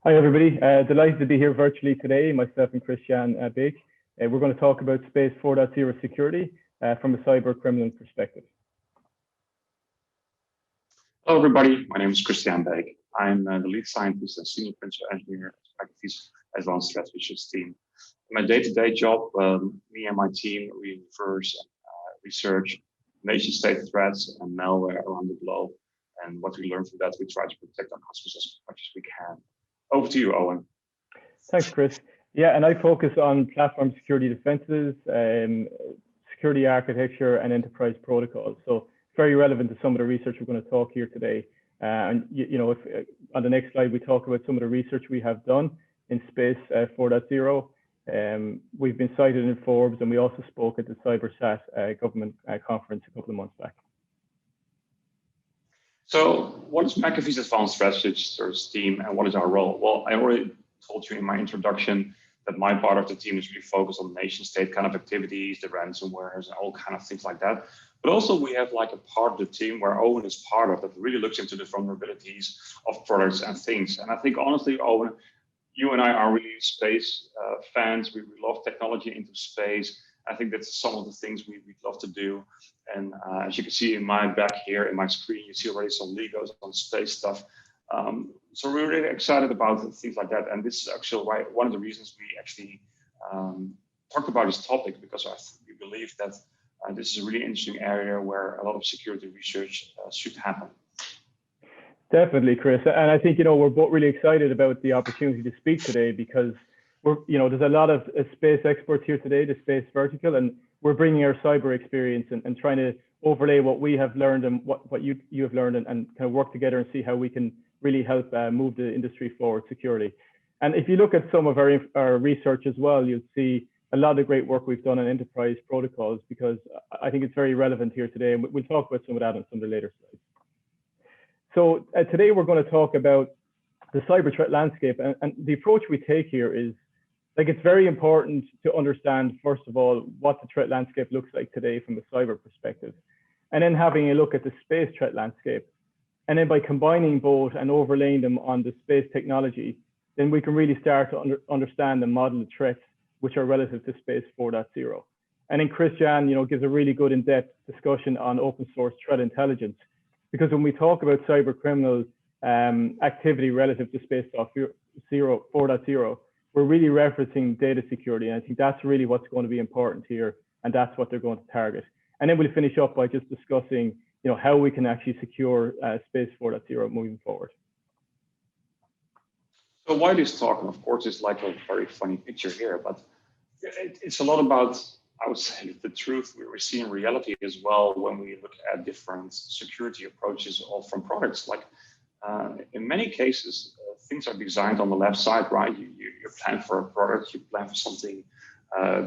Hi, everybody. Delighted to be here virtually today, myself and Christiaan Beek. We're going to talk about Space 4.0 security from a cyber criminal perspective. Hello, everybody. My name is Christiaan Beek. I'm the lead scientist and senior principal engineer at McAfee's Advanced Threat Research team. In my day-to-day job, me and my team, we research nation-state threats and malware around the globe. And what we learn from that, we try to protect our customers as much as we can. Over to you, Eoin. Thanks, Chris. Yeah, and I focus on platform security defenses, security architecture, and enterprise protocols. So very relevant to some of the research we're going to talk here today. And if on the next slide we talk about some of the research we have done in Space 4.0. We've been cited in Forbes, and we also spoke at the CYSAT government conference a couple of months back. So what is McAfee's Advanced Threat Research team, and what is our role? Well, I already told you in my introduction that my part of the team is really focused on nation-state kind of activities, the ransomwares, and all kind of things like that. But also we have like a part of the team where Eoin is part of that really looks into the vulnerabilities of products and things. And I think honestly, Eoin, you and I are really space fans. We love technology into space. I think that's some of the things we'd love to do. And as you can see in my back here, in my screen, you see already some Legos on space stuff. So we're really excited about things like that. And this is actually one of the reasons we actually talked about this topic, because we believe that this is a really interesting area where a lot of security research should happen. Definitely, Chris. And I think, we're both really excited about the opportunity to speak today, because there's a lot of space experts here today, the space vertical, and we're bringing our cyber experience and trying to overlay what we have learned and what you have learned and kind of work together and see how we can really help move the industry forward securely. And if you look at some of our research as well, you'll see a lot of great work we've done on enterprise protocols, because I think it's very relevant here today. And we'll talk about some of that on some of the later slides. So today we're going to talk about the cyber threat landscape. And the approach we take here is, it's very important to understand, first of all, what the threat landscape looks like today from a cyber perspective, and then having a look at the space threat landscape. And then by combining both and overlaying them on the space technology, then we can really start to understand and model the threats which are relative to Space 4.0. And then Christiaan, gives a really good in-depth discussion on open source threat intelligence, because when we talk about cyber criminal activity relative to Space 4.0, we're really referencing data security. And I think that's really what's going to be important here. And that's what they're going to target. And then we'll finish up by just discussing, how we can actually secure Space 4.0 moving forward. So why this talk? And of course, it's like a very funny picture here, but it's a lot about, I would say, the truth we see in reality as well when we look at different security approaches from products. Like in many cases, things are designed on the left side, right? You plan for a product, you plan for something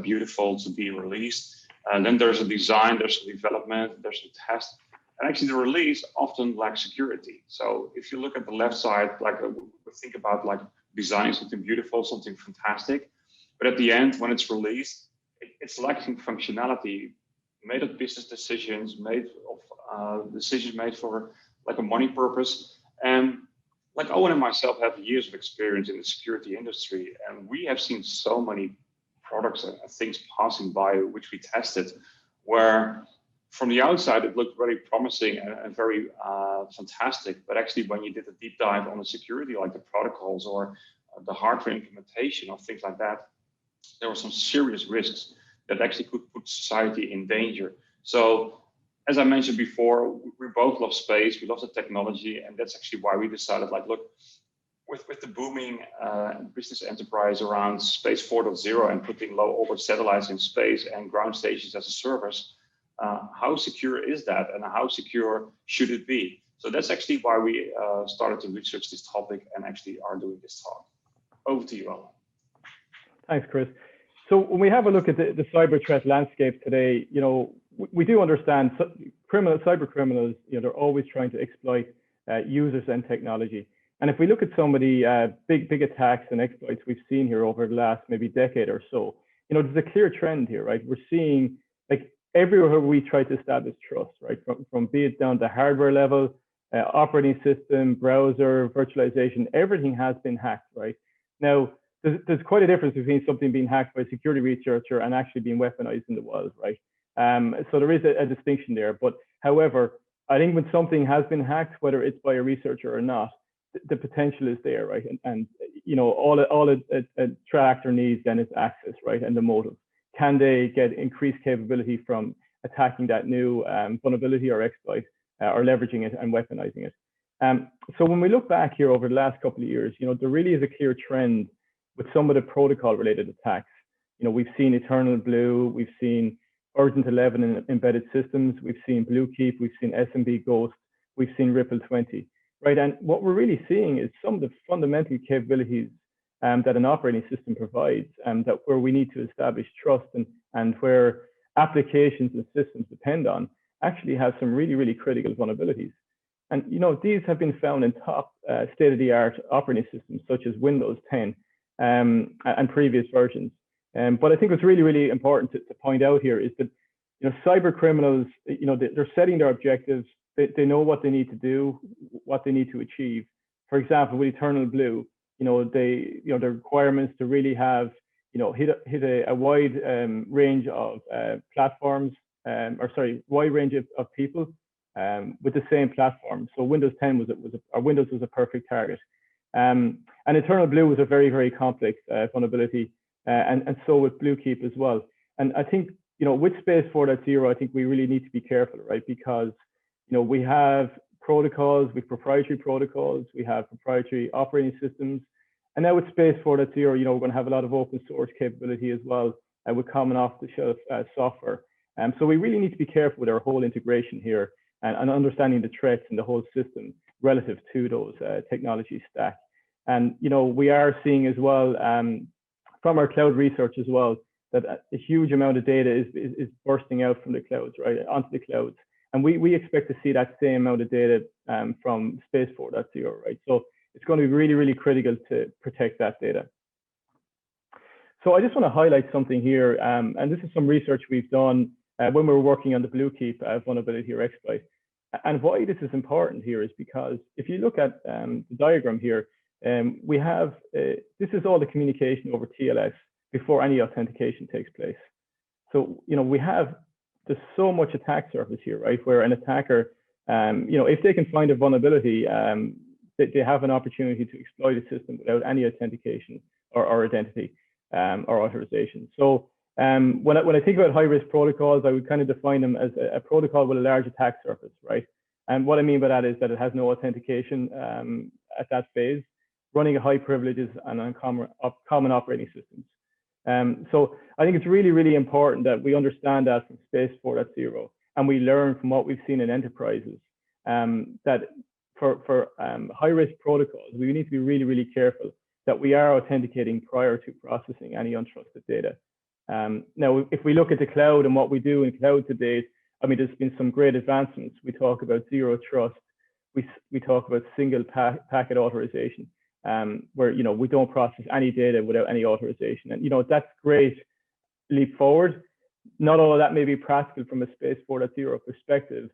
beautiful to be released. And then there's a design, there's a development, there's a test. And actually the release often lacks security. So if you look at the left side, we think about designing something beautiful, something fantastic. But at the end, when it's released, it's lacking functionality, made of business decisions, made of decisions made for a money purpose. And Eoin and myself have years of experience in the security industry, and we have seen so many products and things passing by which we tested, where from the outside it looked very promising and very fantastic. But actually, when you did a deep dive on the security, like the protocols or the hardware implementation or things like that, there were some serious risks that actually could put society in danger. So, as I mentioned before, we both love space, we love the technology, and that's actually why we decided, look, with the booming business enterprise around Space 4.0 and putting low orbit satellites in space and ground stations as a service, how secure is that, and how secure should it be? So that's actually why we started to research this topic and actually are doing this talk. Over to you, Eoin. Thanks, Chris. So when we have a look at the cyber threat landscape today, we do understand cyber criminals, they're always trying to exploit users and technology. And if we look at some of the big attacks and exploits we've seen here over the last maybe decade or so, there's a clear trend here, right? We're seeing everywhere we try to establish trust, right? From be it down to hardware level, operating system, browser, virtualization, everything has been hacked, right? Now, there's quite a difference between something being hacked by a security researcher and actually being weaponized in the wild, right? So there is a distinction there. But however, I think when something has been hacked, whether it's by a researcher or not, the potential is there, right? And you know, all a threat actor needs then is access, right? And the motive. Can they get increased capability from attacking that new vulnerability or exploit, or leveraging it and weaponizing it? So when we look back here over the last couple of years, you know, there really is a clear trend with some of the protocol-related attacks. You know, we've seen Eternal Blue, we've seen Urgent 11 in embedded systems, we've seen Bluekeep, we've seen SMB Ghost, we've seen Ripple 20, right? And what we're really seeing is some of the fundamental capabilities that an operating system provides, that where we need to establish trust and where applications and systems depend on, actually have some really, really critical vulnerabilities. And you know, these have been found in top state-of-the-art operating systems such as Windows 10 and previous versions. But I think what's really, really important to point out here is that, you know, cyber criminals, you know, they're setting their objectives. They know what they need to do, what they need to achieve. For example, with Eternal Blue, you know, the requirements to really have, you know, hit a wide range of platforms, wide range of people with the same platform. So Windows 10 Windows was a perfect target. And Eternal Blue was a very, very complex vulnerability, and so with Bluekeep as well. And I think, you know, with Space 4.0, I think we really need to be careful, right? Because, you know, we have protocols, with proprietary protocols, we have proprietary operating systems, and now with Space 4.0, you know, we're going to have a lot of open source capability as well, with common off-the-shelf software. So we really need to be careful with our whole integration here and understanding the threats in the whole system relative to those technology stack. And, you know, we are seeing as well from our cloud research as well, that a huge amount of data is bursting out from the clouds, right, onto the clouds. And we expect to see that same amount of data from Space 4.0, right? So it's going to be really, really critical to protect that data. So I just want to highlight something here, and this is some research we've done when we were working on the Bluekeep vulnerability or exploit. And why this is important here is because if you look at the diagram here, we have, this is all the communication over TLS before any authentication takes place. So, you know, there's so much attack surface here, right? Where an attacker, you know, if they can find a vulnerability, they have an opportunity to exploit a system without any authentication or identity or authorization. So when I think about high-risk protocols, I would kind of define them as a protocol with a large attack surface, right? And what I mean by that is that it has no authentication at that phase, running at high privileges and on common operating systems. So I think it's really, really important that we understand that from Space 4.0, and we learn from what we've seen in enterprises, that for high-risk protocols, we need to be really, really careful that we are authenticating prior to processing any untrusted data. Now, if we look at the cloud and what we do in cloud to date, I mean, there's been some great advancements. We talk about zero trust. We talk about single packet authorization, where, you know, we don't process any data without any authorization. And, you know, that's great leap forward. Not all of that may be practical from a Space 4.0 perspective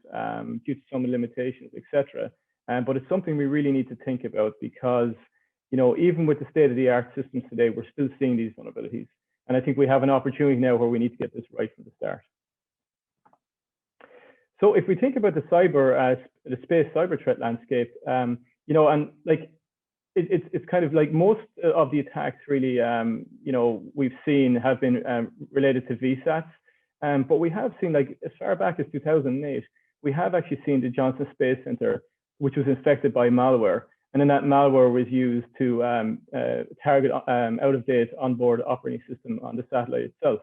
due to some limitations, etc. But it's something we really need to think about because, you know, even with the state-of-the-art systems today, we're still seeing these vulnerabilities. And I think we have an opportunity now where we need to get this right from the start. So if we think about the space cyber threat landscape, you know, and like it's kind of like most of the attacks really, you know, we've seen have been related to VSATs, but we have seen, like, as far back as 2008, we have actually seen the Johnson Space Center, which was infected by malware, and then that malware was used to target out-of-date onboard operating system on the satellite itself.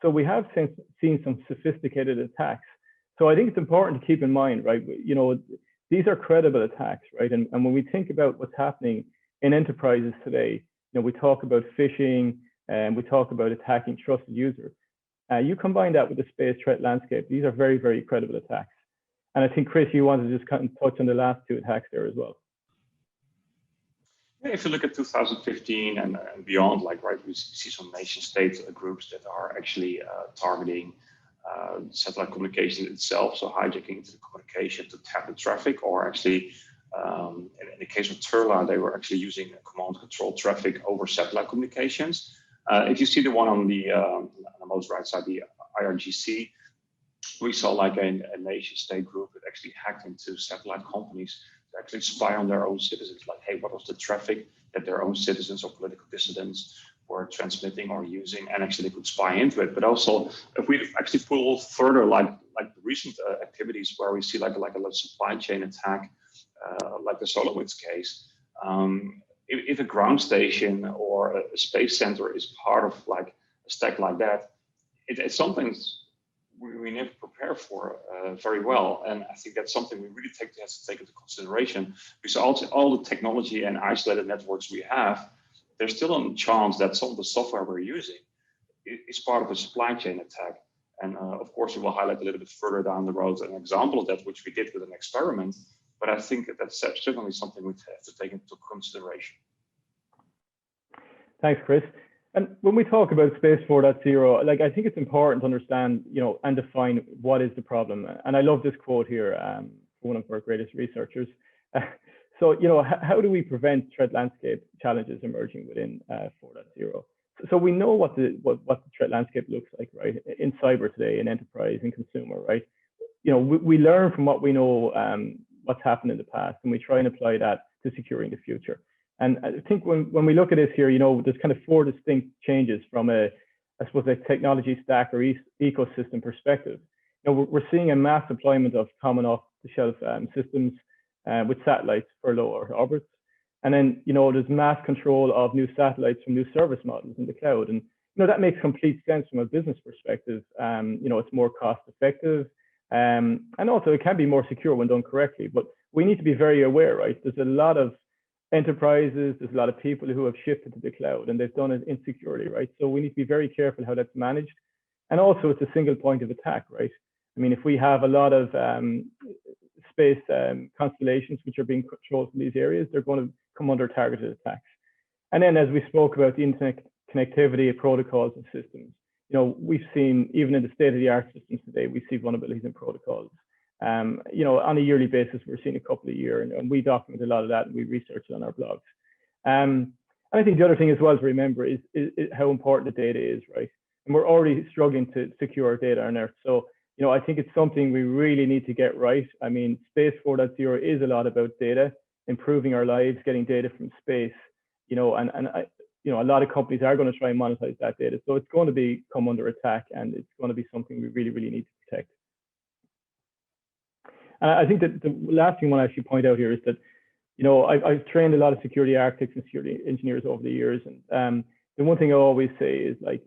So we have seen some sophisticated attacks. So I think it's important to keep in mind, right, you know, these are credible attacks, right? And when we think about what's happening in enterprises today, you know, we talk about phishing and we talk about attacking trusted users. You combine that with the space threat landscape, these are very, very credible attacks. And I think, Chris, you wanted to just kind of touch on the last two attacks there as well. If you look at 2015 and beyond, like, right, we see some nation state groups that are actually targeting satellite communication itself, so hijacking into the communication to tap the traffic, or actually, in the case of Turla, they were actually using command control traffic over satellite communications. If you see the one on the most right side, the IRGC, we saw like a nation state group that actually hacked into satellite companies to actually spy on their own citizens. Like, hey, what was the traffic that their own citizens or political dissidents were transmitting or using, and actually they could spy into it. But also, if we actually put a little further, like the recent activities where we see like a supply chain attack, like the SolarWinds case, if a ground station or a space center is part of like a stack like that, it's something we never prepare for very well. And I think that's something we really have to take into consideration, because all the technology and isolated networks we have, there's still a chance that some of the software we're using is part of a supply chain attack. And of course, we will highlight a little bit further down the road an example of that, which we did with an experiment. But I think that's certainly something we have to take into consideration. Thanks, Chris. And when we talk about Space 4.0, like, I think it's important to understand, and define what is the problem. And I love this quote here from one of our greatest researchers. So, how do we prevent threat landscape challenges emerging within 4.0? So we know what the threat landscape looks like, right? In cyber today, in enterprise, in consumer, right? We learn from what we know, what's happened in the past, and we try and apply that to securing the future. And I think when we look at this here, there's kind of four distinct changes from a technology stack or ecosystem perspective. We're seeing a mass deployment of common off-the-shelf systems with satellites for low Earth orbits. And then, there's mass control of new satellites from new service models in the cloud. And, that makes complete sense from a business perspective. It's more cost effective. And also it can be more secure when done correctly. But we need to be very aware, right? There's a lot of enterprises, there's a lot of people who have shifted to the cloud, and they've done it insecurely, right? So we need to be very careful how that's managed. And also it's a single point of attack, right? I mean, if we have a lot of space constellations which are being controlled from these areas, they're going to come under targeted attacks. And then, as we spoke about the internet connectivity of protocols and systems, we've seen, even in the state-of-the-art systems today, we see vulnerabilities in protocols. On a yearly basis, we're seeing a couple a year, and we document a lot of that, and we research it on our blogs. And I think the other thing as well to remember is how important the data is, right? And we're already struggling to secure our data on Earth. So, I think it's something we really need to get right. I mean, Space 4.0 is a lot about data, improving our lives, getting data from space, and a lot of companies are going to try and monetize that data. So it's going to come under attack, and it's going to be something we really, really need to protect. And I think that the last thing I want to actually point out here is that, I've trained a lot of security architects and security engineers over the years. And the one thing I always say is, like,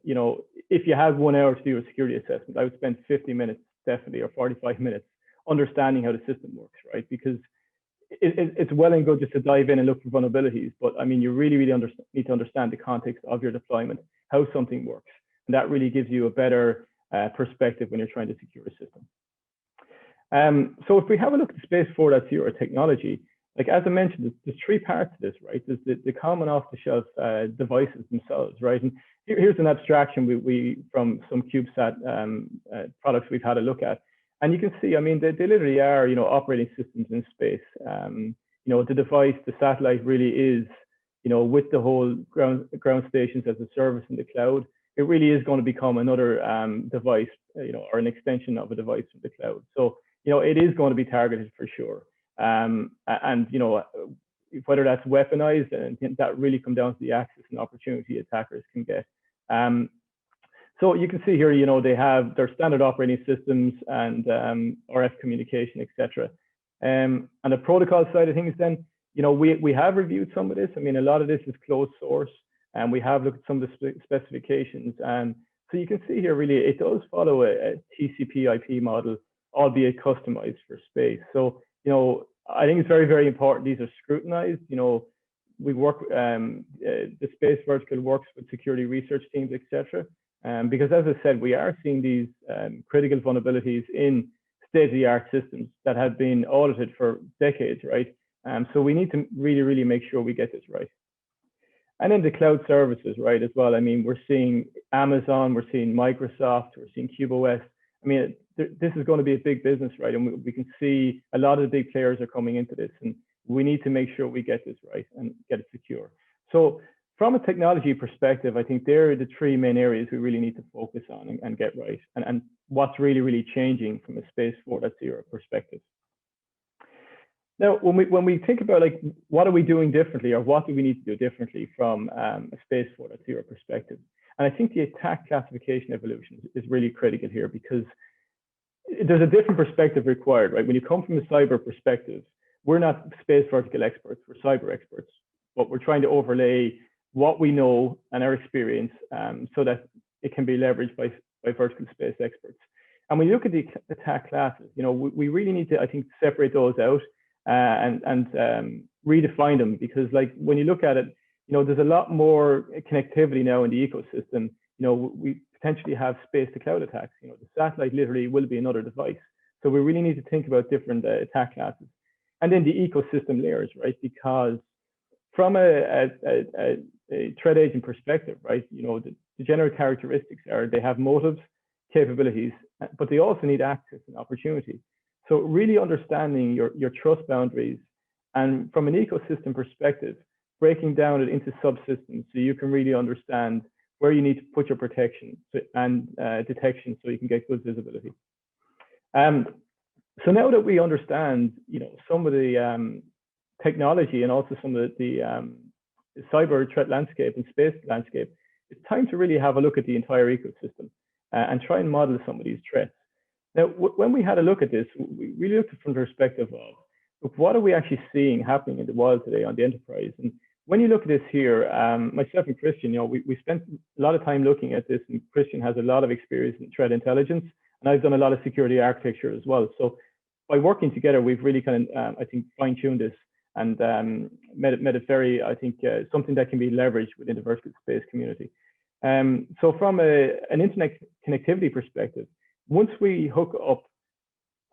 if you had 1 hour to do a security assessment, I would spend 50 minutes definitely, or 45 minutes, understanding how the system works, right? Because it's well and good just to dive in and look for vulnerabilities. But I mean, you really, really need to understand the context of your deployment, how something works. And that really gives you a better perspective when you're trying to secure a system. So if we have a look at Space 4.0 technology, like, as I mentioned, there's three parts to this, right? There's the common off-the-shelf devices themselves, right? And here's an abstraction we from some CubeSat products we've had a look at. And you can see, I mean, they literally are, operating systems in space. The device, the satellite really is, with the whole ground stations as a service in the cloud, it really is going to become another device, or an extension of a device from the cloud. So, it is going to be targeted for sure. And whether that's weaponized, and that really comes down to the access and opportunity attackers can get. So you can see here, they have their standard operating systems and RF communication, etc. On the protocol side of things, then, we have reviewed some of this. I mean, a lot of this is closed source, and we have looked at some of the specifications. So you can see here, really, it does follow a TCP/IP model, albeit customized for space. So, I think it's very, very important these are scrutinized. We work, the space vertical works with security research teams, etc. Because, as I said, we are seeing these critical vulnerabilities in state-of-the-art systems that have been audited for decades, right? So we need to really, really make sure we get this right. And then the cloud services, right, as well. I mean, we're seeing Amazon, we're seeing Microsoft, we're seeing CubeOS, I mean, this is going to be a big business, right? And we can see a lot of the big players are coming into this, and we need to make sure we get this right and get it secure. So from a technology perspective, I think there are the three main areas we really need to focus on and get right, and what's really changing from a Space 4.0 perspective. Now, when we think about like what are we doing differently, or what do we need to do differently from a Space 4.0 perspective, and I think the attack classification evolution is really critical here, because there's a different perspective required, right? When you come from a cyber perspective, we're not space vertical experts, we're cyber experts, but we're trying to overlay what we know and our experience so that it can be leveraged by vertical space experts. And when you look at the attack classes, you know, we really need to, I think, separate those out and redefine them, because like when you look at it, you know, there's a lot more connectivity now in the ecosystem. You know, we potentially have space to cloud attacks. You know, the satellite literally will be another device. So we really need to think about different attack classes. And then the ecosystem layers, right? Because from a threat agent perspective, right, you know, the general characteristics are they have motives, capabilities, but they also need access and opportunity. So really understanding your trust boundaries, and from an ecosystem perspective, breaking down it into subsystems so you can really understand where you need to put your protection and detection so you can get good visibility. So now that we understand, you know, some of the technology and also some of the cyber threat landscape and space landscape, it's time to really have a look at the entire ecosystem and try and model some of these threats. Now, when we had a look at this, we really looked from the perspective of, look, what are we actually seeing happening in the world today on the enterprise? And when you look at this here, myself and Christian, you know, we spent a lot of time looking at this, and Christian has a lot of experience in threat intelligence, and I've done a lot of security architecture as well. So by working together, we've really kind of, I think, fine-tuned this and made it very, I think, something that can be leveraged within the vertical space community. So from an internet connectivity perspective, once we hook up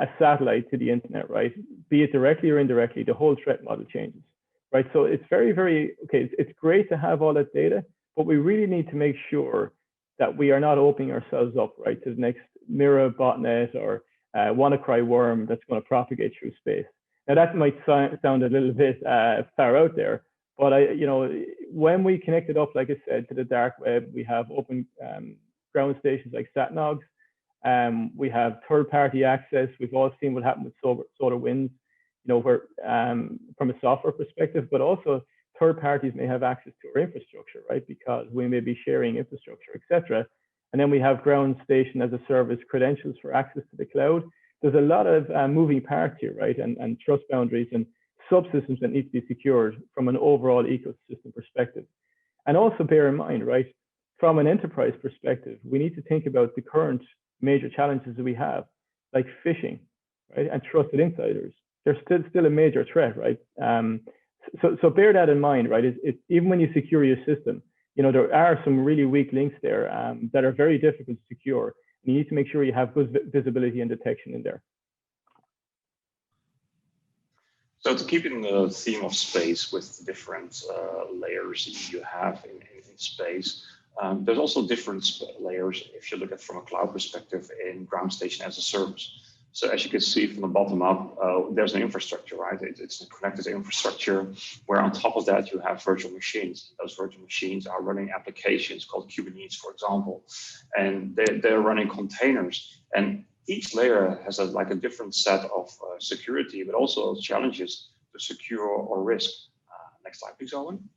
a satellite to the internet, right, be it directly or indirectly, the whole threat model changes, right? So it's very, okay, it's great to have all that data, but we really need to make sure that we are not opening ourselves up, right, to the next Mira botnet or WannaCry worm that's going to propagate through space. Now that might sound a little bit far out there, but you know, when we connect it up, like I said, to the dark web, we have open ground stations like SatNogs. We have third-party access. We've all seen what happened with SolarWinds, you know, where from a software perspective, but also third parties may have access to our infrastructure, right? Because we may be sharing infrastructure, etc. And then we have ground station as a service credentials for access to the cloud. There's a lot of moving parts here, right? And trust boundaries and subsystems that need to be secured from an overall ecosystem perspective. And also bear in mind, right, from an enterprise perspective, we need to think about the current major challenges that we have, like phishing, right, and trusted insiders. They're still a major threat, right? So bear that in mind, right? Even when you secure your system, you know, there are some really weak links there that are very difficult to secure. You need to make sure you have good visibility and detection in there. So to keep in the theme of space with the different layers you have in space, there's also different layers if you look at from a cloud perspective in ground station as a service. So as you can see from the bottom up, there's an infrastructure, right? It's a connected infrastructure where on top of that you have virtual machines. Those virtual machines are running applications called Kubernetes, for example, and they're running containers. And each layer has like a different set of security, but also challenges to secure or risk. Next slide, please, Owen.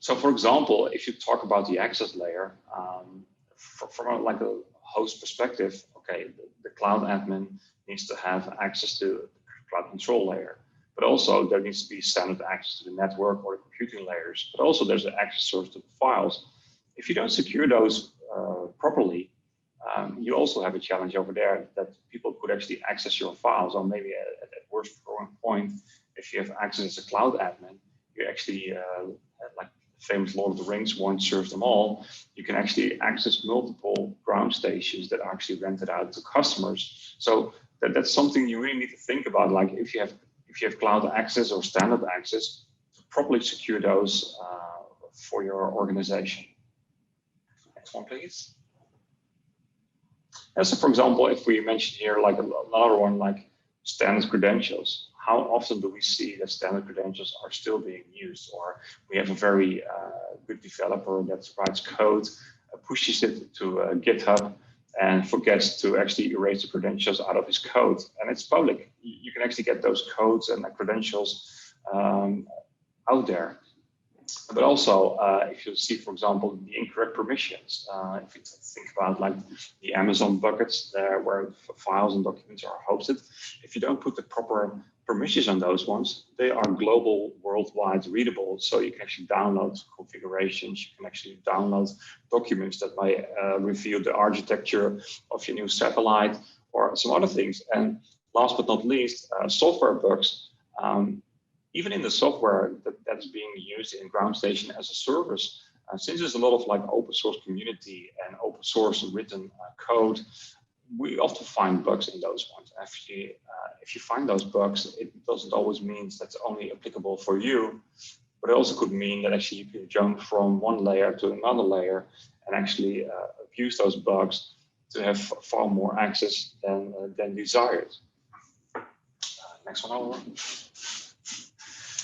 So for example, if you talk about the access layer, from like a host perspective, okay, the cloud admin needs to have access to the cloud control layer, but also there needs to be standard access to the network or the computing layers, but also there's an access source to the files. If you don't secure those properly, you also have a challenge over there that people could actually access your files, or maybe at worst point, if you have access as a cloud admin, you actually, like famous Lord of the Rings, one serves them all. You can actually access multiple ground stations that are actually rented out to customers. So that's something you really need to think about. Like if you have cloud access or standard access, to properly secure those for your organization. Next one, please. And so, for example, if we mention here like another one, like standard credentials, how often do we see that standard credentials are still being used? Or we have a very good developer that writes code, pushes it to GitHub, and forgets to actually erase the credentials out of his code. And it's public. You can actually get those codes and the credentials out there. But also, if you see, for example, the incorrect permissions, if you think about like the Amazon buckets there where files and documents are hosted, if you don't put the proper permissions on those ones, they are global, worldwide readable. So you can actually download configurations, you can actually download documents that might reveal the architecture of your new satellite or some other things. And last but not least, software bugs. Even in the software that is being used in ground station as a service, since there's a lot of like open source community and open source written code, we often find bugs in those ones. Actually, if you find those bugs, it doesn't always mean that's only applicable for you, but it also could mean that actually you can jump from one layer to another layer and actually abuse those bugs to have far more access than desired. Next one over.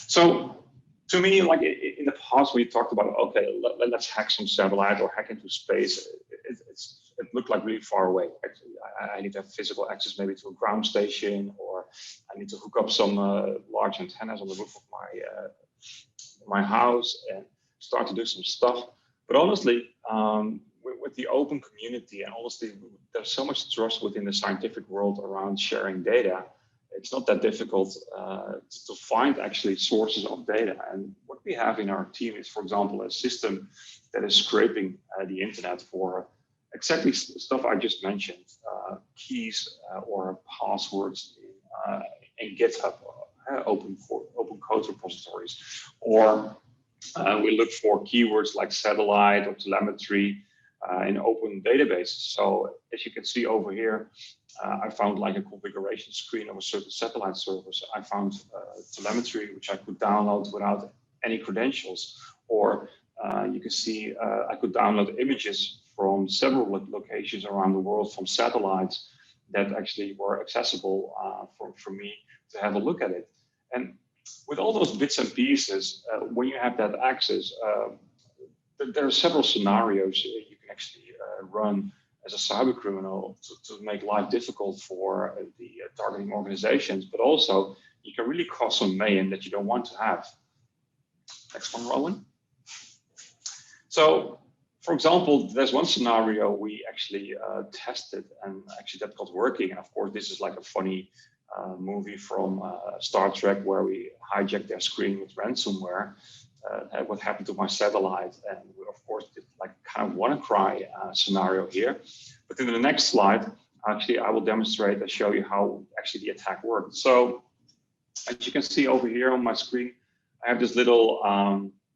So to me, like in the past, we talked about, okay, let's hack some satellite or hack into space. It looked like really far away. Actually, I need to have physical access maybe to a ground station, or I need to hook up some large antennas on the roof of my house and start to do some stuff. But honestly, with the open community, and honestly, there's so much trust within the scientific world around sharing data. It's not that difficult to find actually sources of data. And what we have in our team is, for example, a system that is scraping the internet for exactly stuff I just mentioned, keys or passwords in GitHub, open code repositories, or we look for keywords like satellite or telemetry in open databases. So as you can see over here, I found like a configuration screen of a certain satellite service. I found telemetry, which I could download without any credentials. Or you can see I could download images from several locations around the world from satellites that actually were accessible for me to have a look at it. And with all those bits and pieces, when you have that access, there are several scenarios you can actually run as a cyber criminal to make life difficult for the targeting organizations, but also you can really cause some mayhem that you don't want to have. Next one, Rowan. So, for example, there's one scenario we actually tested, and actually that got working. And of course, this is like a funny movie from Star Trek where we hijacked their screen with ransomware. What happened to my satellite, and we of course did like kind of WannaCry scenario here. But in the next slide, actually I will demonstrate and show you how actually the attack worked. So as you can see over here on my screen, I have this little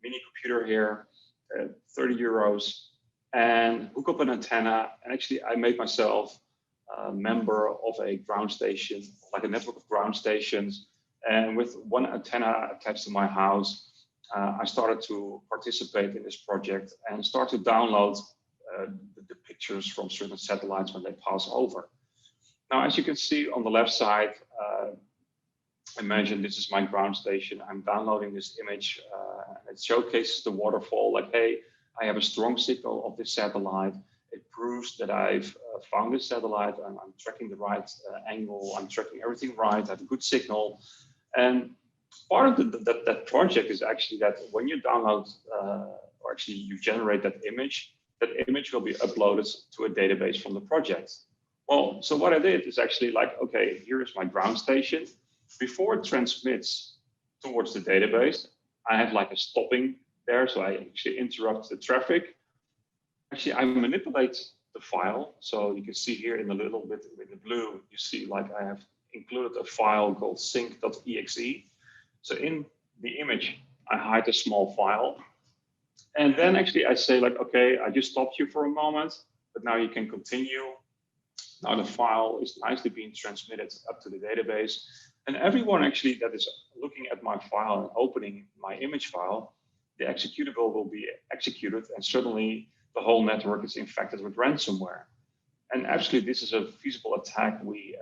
mini computer here, 30 euros, and hook up an antenna. And actually I made myself a member of a ground station, like a network of ground stations. And with one antenna attached to my house, I started to participate in this project and start to download the pictures from certain satellites when they pass over. Now, as you can see on the left side, imagine this is my ground station. I'm downloading this image. It showcases the waterfall, like, hey, I have a strong signal of this satellite. It proves that I've found this satellite. I'm tracking the right angle. I'm tracking everything right. I have a good signal. And part of that project is actually that when you download or actually you generate that image will be uploaded to a database from the project. Well, so what I did is actually like, okay, here is my ground station. Before it transmits towards the database, I have like a stopping there. So I actually interrupt the traffic. Actually, I manipulate the file. So you can see here in a little bit in the blue, you see like I have included a file called sync.exe. So in the image, I hide a small file. And then actually I say like, okay, I just stopped you for a moment, but now you can continue. Now the file is nicely being transmitted up to the database. And everyone actually that is looking at my file and opening my image file, the executable will be executed, and suddenly the whole network is infected with ransomware. And actually, this is a feasible attack. We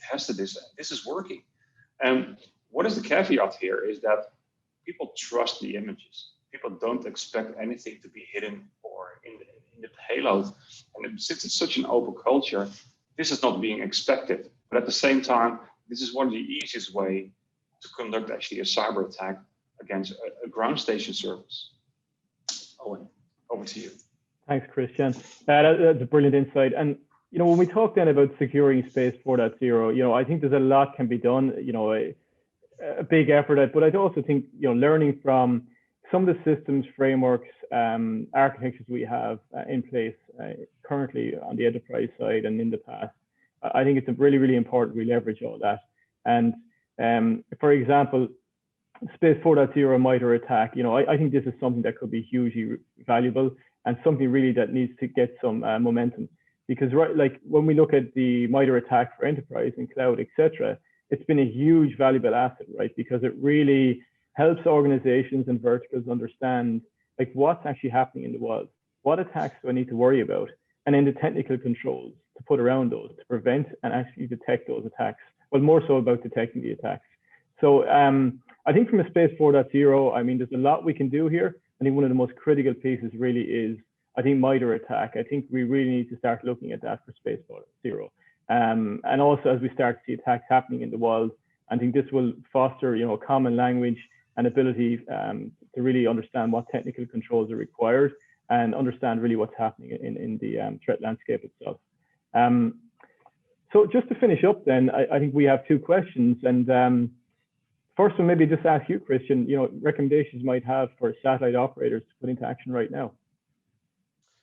tested this. This is working. And what is the caveat here is that people trust the images. People don't expect anything to be hidden or in the payload. And since it's such an open culture, this is not being expected. But at the same time, this is one of the easiest way to conduct actually a cyber attack against a ground station service. Owen, over to you. Thanks, Christiaan. That's a brilliant insight. And when we talk then about securing space 4.0, I think there's a lot can be done. A big effort, but I also think learning from some of the systems, frameworks, architectures we have in place currently on the enterprise side and in the past. I think it's really, really important we leverage all that. And for example, Space 4.0 MITRE attack, I think this is something that could be hugely valuable and something really that needs to get some momentum. Because like when we look at the MITRE attack for enterprise and cloud, etc., it's been a huge valuable asset, right? Because it really helps organizations and verticals understand like what's actually happening in the world. What attacks do I need to worry about? And then the technical controls to put around those to prevent and actually detect those attacks. Well, more so about detecting the attacks. So I think from a Space 4.0, I mean, there's a lot we can do here. I think one of the most critical pieces really is, I think, MITRE attack. I think we really need to start looking at that for Space 4.0. And also as we start to see attacks happening in the world, I think this will foster, a common language and ability to really understand what technical controls are required and understand really what's happening in the threat landscape itself. So just to finish up then, I think we have two questions. And first one, maybe just ask you, Christiaan, recommendations you might have for satellite operators to put into action right now.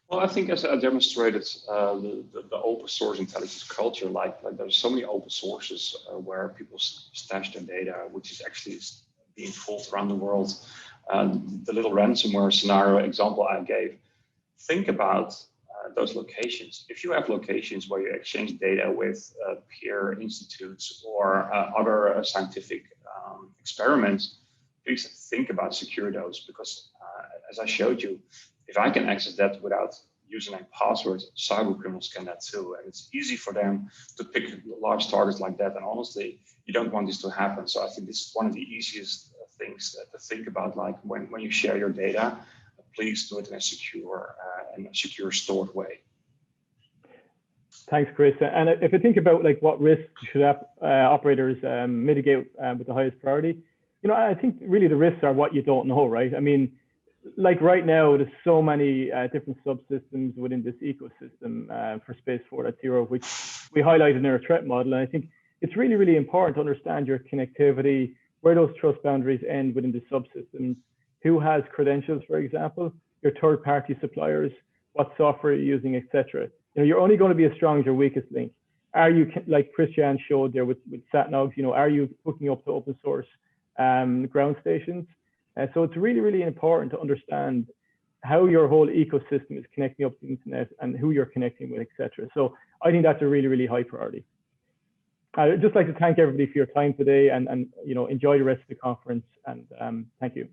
Well, I think as I demonstrated the open source intelligence culture, like there's so many open sources where people stash their data, which is actually being pulled around the world. The little ransomware scenario example I gave, think about those locations. If you have locations where you exchange data with peer institutes or other scientific experiments, please think about secure those, because as I showed you, if I can access that without username password, cybercriminals can that too. And it's easy for them to pick large targets like that. And honestly, you don't want this to happen. So I think this is one of the easiest things to think about, like when you share your data, please do it in a secure stored way. Thanks, Chris. And if I think about like what risks should operators mitigate with the highest priority, I think really the risks are what you don't know, right? I mean, like right now, there's so many different subsystems within this ecosystem for Space 4.0, which we highlighted in our threat model. And I think it's really, really important to understand your connectivity, where those trust boundaries end within the subsystems, who has credentials, for example, your third-party suppliers, what software you're using, etc. You're only going to be as strong as your weakest link. Are you, like Christiaan showed there with SatNogs, are you hooking up to open source ground stations? So it's really, really important to understand how your whole ecosystem is connecting up to the internet and who you're connecting with, etc. So I think that's a really, really high priority. I'd just like to thank everybody for your time today and enjoy the rest of the conference. And thank you.